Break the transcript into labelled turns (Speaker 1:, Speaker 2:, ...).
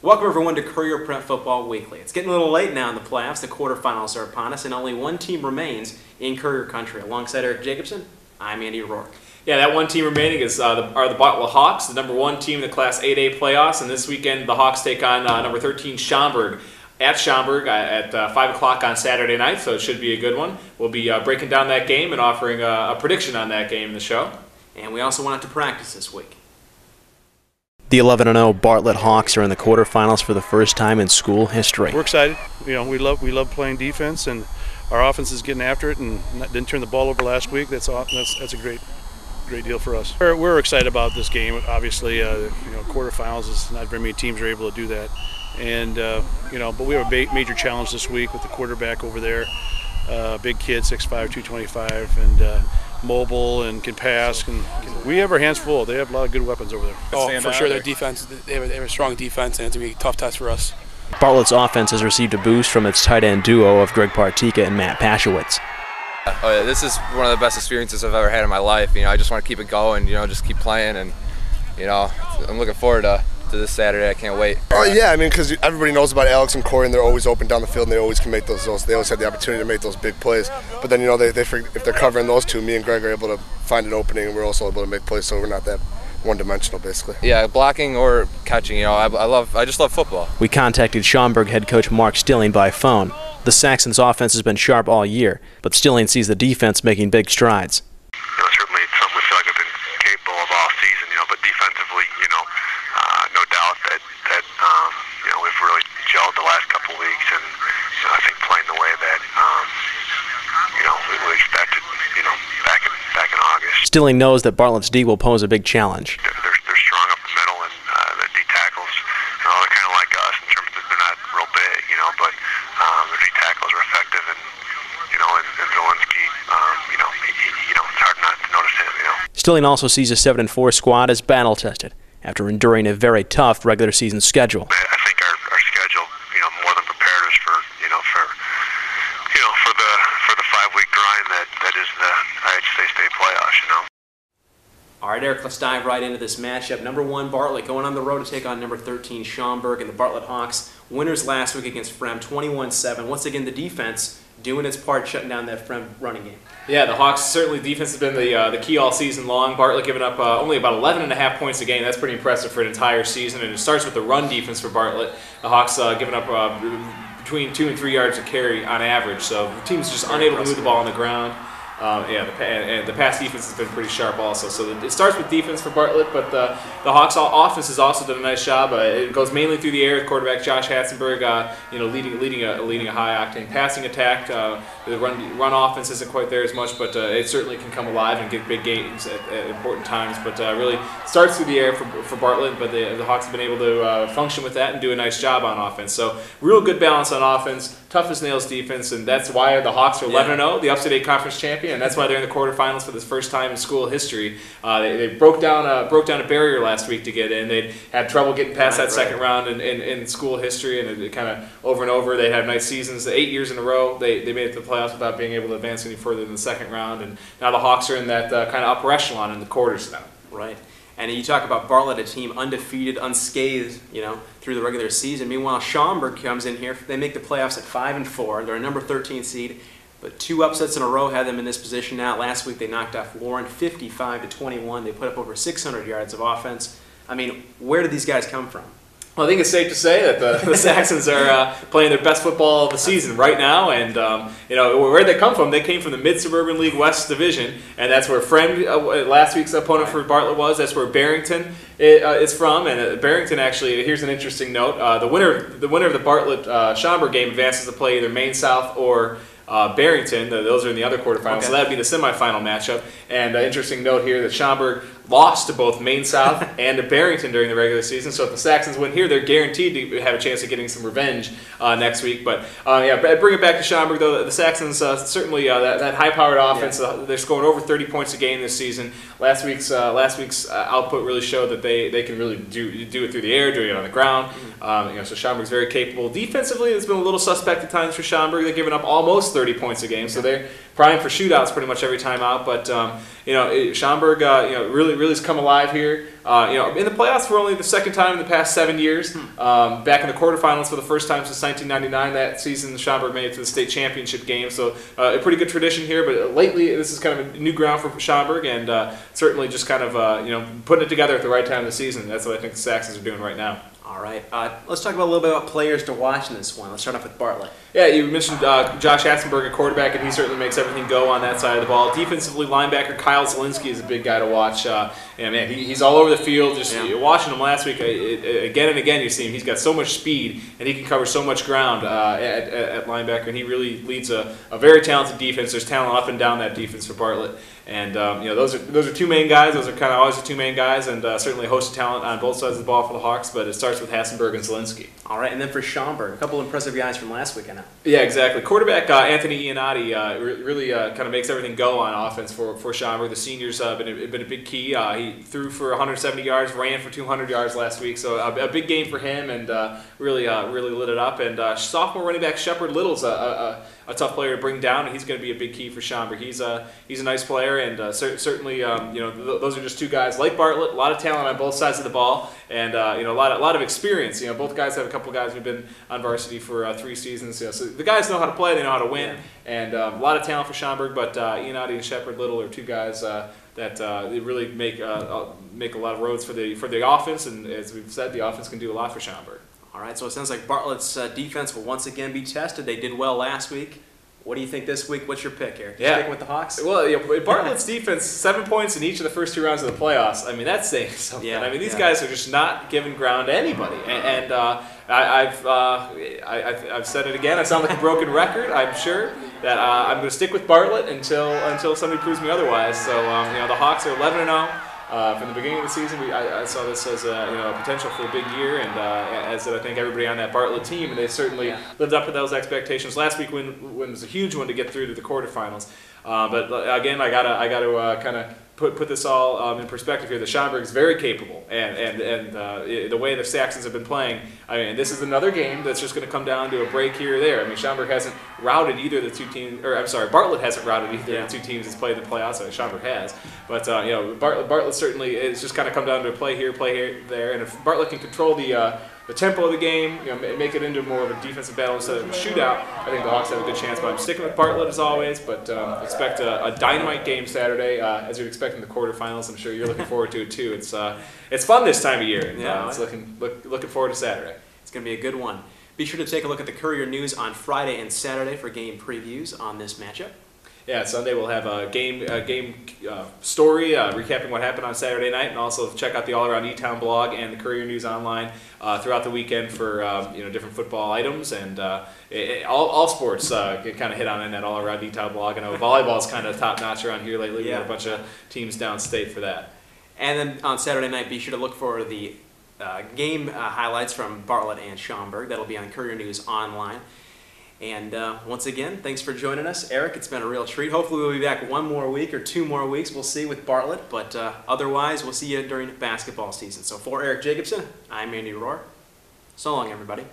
Speaker 1: Welcome everyone to Courier Prep Football Weekly. It's getting a little late now in the playoffs. The quarterfinals are upon us, and only one team remains in Courier country. Alongside Erik Jacobsen, I'm Andy Rohr.
Speaker 2: Yeah, that one team remaining is the Bartlett Hawks, the number 1 team in the Class 8A playoffs. And this weekend, the Hawks take on number 13 Schaumburg at Schaumburg at 5 o'clock on Saturday night, so it should be a good one. We'll be breaking down that game and offering a prediction on that game in the show.
Speaker 1: And we also went out to practice this week.
Speaker 3: The 11-0 Bartlett Hawks are in the quarterfinals for the first time in school history.
Speaker 4: We're excited. You know, we love playing defense, and our offense is getting after it, and didn't turn the ball over last week. That's a great deal for us. We're excited about this game. Obviously, quarterfinals is not very many teams are able to do that, and but we have a major challenge this week with the quarterback over there. Big kid, 6'5", 225, and mobile and can pass. We have our hands full. They have a lot of good weapons over there.
Speaker 5: Oh, for sure, their defense. They have a strong defense, and it's going to be a tough test for us.
Speaker 3: Bartlett's offense has received a boost from its tight end duo of Greg Partika and Matt Pashowitz.
Speaker 6: Oh, yeah, this is one of the best experiences I've ever had in my life. I just want to keep it going. Just keep playing, and I'm looking forward to this Saturday. I can't wait.
Speaker 7: Oh yeah, because everybody knows about Alex and Courier, and they're always open down the field, and they always can make those. They always have the opportunity to make those big plays. But then if they're covering those two, me and Greg are able to find an opening, and we're also able to make plays. So we're not that one-dimensional, basically.
Speaker 6: Yeah, blocking or catching. I just love football.
Speaker 3: We contacted Schaumburg head coach Mark Stilling by phone. The Saxons' offense has been sharp all year, but Stilling sees the defense making big strides.
Speaker 8: Certainly it's something we feel like we've been capable of all season, but defensively, no doubt that we've really gelled the last couple of weeks, and I think playing the way that we expected, back in August.
Speaker 3: Stilling knows that Bartlett's D will pose a big challenge.
Speaker 8: They're strong up the middle, and the D tackles, they're kind of like us in terms of they're not real big, but the D tackles are effective, and Zelensky, it's hard not to notice him.
Speaker 3: Stilling also sees a 7-4 squad as battle-tested after enduring a very tough regular season schedule.
Speaker 8: I think our schedule, more than prepared us for the 5-week grind that is the IHSA state playoffs.
Speaker 1: All right, Erik, let's dive right into this matchup. Number 1, Bartlett going on the road to take on number 13, Schaumburg, and the Bartlett Hawks. Winners last week against Frem, 21-7. Once again, the defense doing its part, shutting down that Frem running game.
Speaker 2: Yeah, the Hawks, certainly defense has been the key all season long. Bartlett giving up only about 11.5 points a game. That's pretty impressive for an entire season, and it starts with the run defense for Bartlett. The Hawks giving up between 2 and 3 yards a carry on average, so the team's just unable to move the ball on the ground. The pass defense has been pretty sharp also. So it starts with defense for Bartlett, but the Hawks' offense has also done a nice job. It goes mainly through the air with quarterback Josh Hatzenberg, leading a high-octane passing attack. The run offense isn't quite there as much, but it certainly can come alive and get big gains at important times. But really starts through the air for Bartlett, but the Hawks have been able to function with that and do a nice job on offense. So real good balance on offense, tough as nails defense, and that's why the Hawks are 11-0, the Upstate 8 Conference champion. And that's why they're in the quarterfinals for the first time in school history. They broke down a barrier last week to get in. They'd had trouble getting past that second round in school history, and it kind of over and over. They had nice seasons. 8 years in a row, they made it to the playoffs without being able to advance any further than the second round. And now the Hawks are in that kind of upper echelon in the quarters now.
Speaker 1: Right. And you talk about Bartlett, a team undefeated, unscathed, through the regular season. Meanwhile, Schaumburg comes in here. They make the playoffs at 5-4. They're a number 13 seed. But 2 upsets in a row had them in this position now. Last week they knocked off Lauren 55-21. They put up over 600 yards of offense. Where did these guys come from?
Speaker 2: Well, I think it's safe to say that the Saxons are playing their best football of the season right now, and where they come from, they came from the Mid-Suburban League West Division, and that's where last week's opponent for Bartlett was. That's where Barrington is from, and Barrington actually. Here's an interesting note: the winner of the Bartlett Schaumburg game advances to play either Maine South or Barrington. Those are in the other quarterfinals, okay. So that would be the semifinal matchup. And interesting note here that Schaumburg lost to both Maine South and to Barrington during the regular season. So if the Saxons win here, they're guaranteed to have a chance of getting some revenge next week. But bring it back to Schaumburg, though. The Saxons certainly that high-powered offense. They're scoring over 30 points a game this season. Last week's output really showed that they can really do it through the air, doing it on the ground. So Schaumburg's very capable. Defensively, it's been a little suspect at times for Schaumburg. They're giving up almost 30 points a game, so they're primed for shootouts pretty much every time out. But Schaumburg, really really has come alive here. In the playoffs for only the second time in the past 7 years. Back in the quarterfinals for the first time since 1999. That season, Schaumburg made it to the state championship game. So a pretty good tradition here. But lately, this is kind of a new ground for Schaumburg, and certainly just kind of putting it together at the right time of the season. That's what I think the Saxons are doing right now.
Speaker 1: All right. Let's talk about a little bit about players to watch in this one. Let's start off with Bartlett.
Speaker 2: Yeah, you mentioned Josh Hatzenberg at quarterback, and he certainly makes everything go on that side of the ball. Defensively, linebacker Kyle Zielinski is a big guy to watch. He's all over the field. Just watching him last week, again and again, you see him. He's got so much speed, and he can cover so much ground at linebacker, and he really leads a very talented defense. There's talent up and down that defense for Bartlett. And those are two main guys. Those are kind of always the two main guys, and certainly a host of talent on both sides of the ball for the Hawks. But it starts with Hatzenberg and Zielinski.
Speaker 1: All right, and then for Schaumburg, a couple impressive guys from last weekend.
Speaker 2: Yeah, exactly. Quarterback Anthony Iannotti really kind of makes everything go on offense for Schaumburg. The seniors been a big key. He threw for 170 yards, ran for 200 yards last week, so a big game for him, and really lit it up. And sophomore running back Shepard Little's a tough player to bring down, and he's going to be a big key for Schaumburg. He's a nice player, and certainly those are just two guys like Bartlett. A lot of talent on both sides of the ball, and a lot of experience. Both guys have a couple guys who've been on varsity for 3 seasons. So the guys know how to play, they know how to win, and a lot of talent for Schaumburg. But Iannotti and Shepard Little are two guys that they really make a lot of roads for the offense, and as we've said, the offense can do a lot for Schaumburg.
Speaker 1: All right, so it sounds like Bartlett's defense will once again be tested. They did well last week. What do you think this week? What's your pick, Eric? Sticking with the Hawks?
Speaker 2: Well, Bartlett's defense, 7 points in each of the first 2 rounds of the playoffs. I mean, that's saying something.
Speaker 1: Yeah,
Speaker 2: I mean, these guys are just not giving ground to anybody. And I've said it again. I sound like a broken record. I'm sure that I'm going to stick with Bartlett until somebody proves me otherwise. So the Hawks are 11-0. From the beginning of the season, I saw this as a potential for a big year, and as did I think everybody on that Bartlett team, and they certainly lived up to those expectations. Last week when was a huge one to get through to the quarterfinals. But again, I gotta kind of put this all in perspective here. The Schaumburg is very capable, and the way the Saxons have been playing, I mean, this is another game that's just going to come down to a break here or there. I mean, Schaumburg hasn't routed either of the two teams, or I'm sorry, Bartlett hasn't routed either of the two teams that's played in the playoffs. Schaumburg has, but Bartlett certainly it's just kind of come down to a play here, there, and if Bartlett can control the tempo of the game, make it into more of a defensive battle instead of a shootout, I think the Hawks have a good chance. But I'm sticking with Bartlett as always, but expect a dynamite game Saturday, as you'd expect in the quarterfinals. I'm sure you're looking forward to it too. It's fun this time of year, and it's looking forward to Saturday.
Speaker 1: It's going to be a good one. Be sure to take a look at the Courier News on Friday and Saturday for game previews on this matchup.
Speaker 2: Yeah, Sunday we'll have a game story recapping what happened on Saturday night, and also check out the All Around E-Town blog and the Courier News online throughout the weekend for different football items, and all sports get kind of hit on in that All Around E-Town blog. I know volleyball's kind of top notch around here lately. We have a bunch of teams downstate for that. And then on Saturday night, be sure to look for the game highlights from Bartlett and Schaumburg. That'll be on Courier News online. And once again, thanks for joining us, Eric. It's been a real treat. Hopefully we'll be back 1 more week or 2 more weeks. We'll see with Bartlett. But otherwise, we'll see you during basketball season. So for Erik Jacobsen, I'm Andy Rohr. So long, everybody.